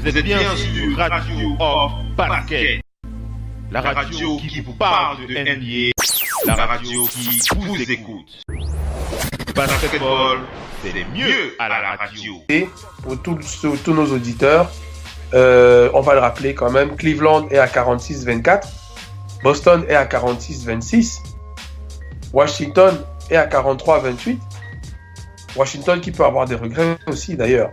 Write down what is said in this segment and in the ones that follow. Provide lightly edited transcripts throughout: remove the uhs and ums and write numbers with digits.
Vous êtes bien sur Radio of Basket, la radio qui vous parle de NBA, la radio qui vous écoute. Basketball, c'est mieux à la radio. Et pour tous nos auditeurs, on va le rappeler quand même, Cleveland est à 46-24, Boston est à 46-26, Washington est à 43-28, Washington qui peut avoir des regrets aussi d'ailleurs.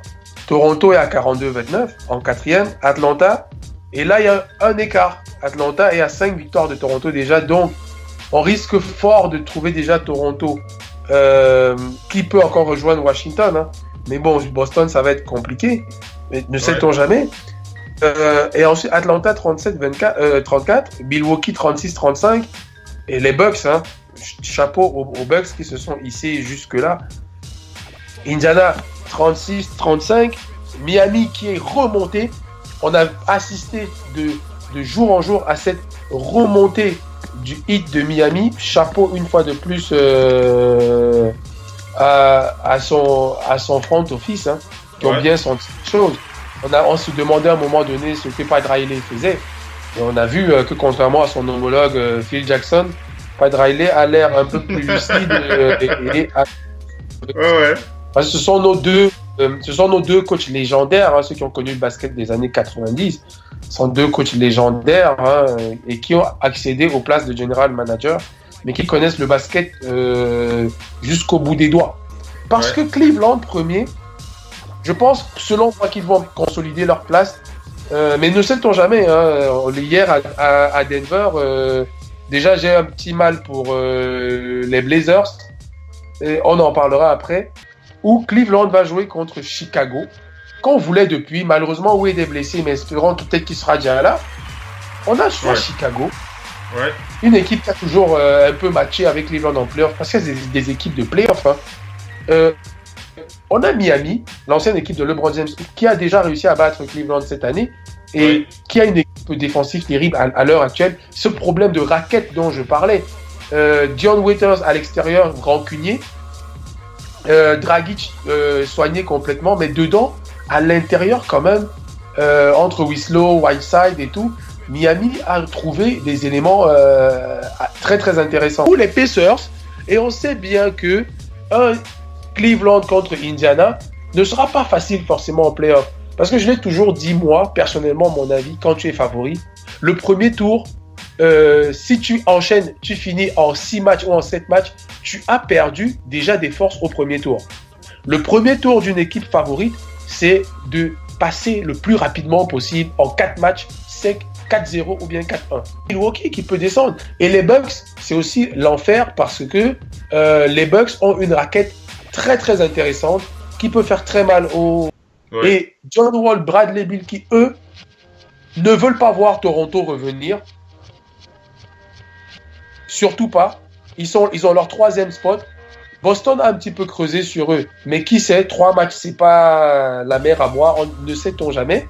Toronto est à 42-29 en quatrième, Atlanta, et là il y a un écart. Atlanta est à 5 victoires de Toronto déjà, donc on risque fort de trouver déjà Toronto qui peut encore rejoindre Washington. Hein. Mais bon, Boston ça va être compliqué, mais ne sait-on jamais. Et ensuite Atlanta 37-34, Milwaukee 36-35, et les Bucks, hein, chapeau aux Bucks qui se sont hissés jusque-là. Indiana 36-35, Miami qui est remonté. On a assisté de jour en jour à cette remontée du Heat de Miami. Chapeau une fois de plus à son front office, hein, qui ont bien senti les choses. On se demandait à un moment donné ce que Pat Riley faisait. Et on a vu que contrairement à son homologue Phil Jackson, Pat Riley a l'air un peu plus lucide Parce que ce sont nos deux coachs légendaires, hein, ceux qui ont connu le basket des années 90. Ce sont deux coachs légendaires, hein, et qui ont accédé aux places de general manager, mais qui connaissent le basket jusqu'au bout des doigts. Parce que Cleveland, premier, je pense, selon moi, qu'ils vont consolider leur place. Mais ne sait-on jamais. Hein, hier à Denver, déjà j'ai un petit mal pour les Blazers. Et on en parlera après. Où Cleveland va jouer contre Chicago, qu'on voulait depuis. Malheureusement, Wade est blessé, mais espérons peut-être qu'il sera déjà là. On a choisi Chicago, une équipe qui a toujours un peu matché avec Cleveland en playoff, parce qu'il y a des équipes de playoff. Hein. On a Miami, l'ancienne équipe de LeBron James, qui a déjà réussi à battre Cleveland cette année, et qui a une équipe défensive terrible à l'heure actuelle. Ce problème de raquette dont je parlais, Dion Waiters à l'extérieur, rancunier, Dragic soigné complètement, mais dedans, à l'intérieur quand même, entre Winslow, Whiteside et tout, Miami a trouvé des éléments très très intéressants. Pour les Pacers, et on sait bien que un Cleveland contre Indiana ne sera pas facile forcément en playoff, parce que je l'ai toujours dit, moi, personnellement, mon avis, quand tu es favori, le premier tour, si tu enchaînes, tu finis en 6 matchs ou en 7 matchs, tu as perdu déjà des forces au premier tour. Le premier tour d'une équipe favorite, c'est de passer le plus rapidement possible en 4 matchs secs, 4-0 ou bien 4-1. Milwaukee qui peut descendre. Et les Bucks, c'est aussi l'enfer parce que les Bucks ont une raquette très très intéressante qui peut faire très mal aux... Et John Wall, Bradley Beal qui, eux, ne veulent pas voir Toronto revenir. Surtout pas. Ils ont leur 3e spot. Boston a un petit peu creusé sur eux. Mais qui sait, 3 matchs, c'est pas la mer à boire. On ne sait-on jamais.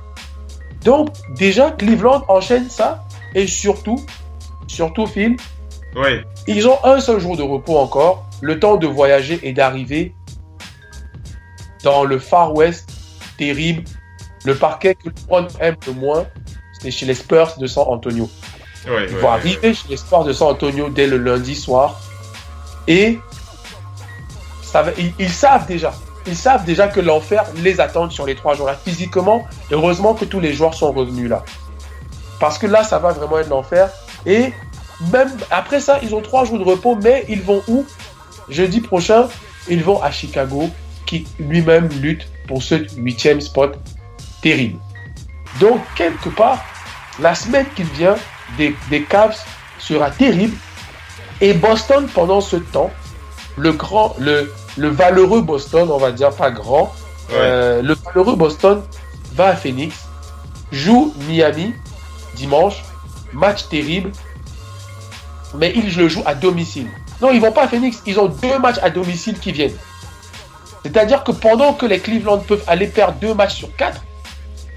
Donc, déjà, Cleveland enchaîne ça. Et surtout, Phil, ils ont un seul jour de repos encore. Le temps de voyager et d'arriver dans le Far West terrible. Le parquet que LeBron aime le moins, c'est chez les Spurs de San Antonio. Ils vont arriver chez les Spurs de San Antonio dès le lundi soir. Et ils savent déjà que l'enfer les attend sur les 3 jours-là. Physiquement, heureusement que tous les joueurs sont revenus là. Parce que là, ça va vraiment être l'enfer. Et même après ça, ils ont 3 jours de repos, mais ils vont où? Jeudi prochain, ils vont à Chicago, qui lui-même lutte pour ce 8e spot terrible. Donc, quelque part, la semaine qui vient, des Cavs sera terrible, et Boston pendant ce temps, le valeureux Boston, on va dire pas grand, le valeureux Boston va à Phoenix, joue Miami dimanche, match terrible, mais ils le jouent à domicile. Non, ils vont pas à Phoenix, ils ont 2 matchs à domicile qui viennent. C'est-à-dire que pendant que les Cleveland peuvent aller perdre 2 matchs sur 4,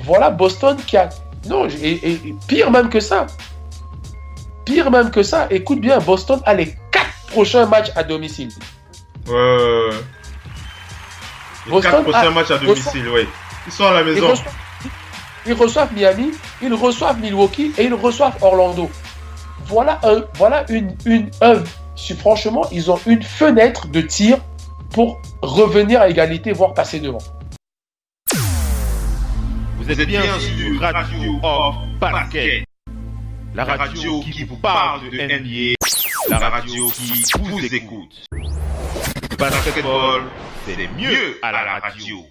voilà Boston qui a... Non, et pire même que ça. Écoute bien, Boston a les 4 prochains matchs à domicile. Les 4 prochains matchs à domicile, Ils sont à la maison. ils reçoivent Miami, ils reçoivent Milwaukee et ils reçoivent Orlando. Voilà franchement, ils ont une fenêtre de tir pour revenir à égalité, voire passer devant. Vous êtes bien sur Radio of Basket, la radio qui vous parle de NBA, la radio qui vous écoute. Basketball, c'est mieux à la radio.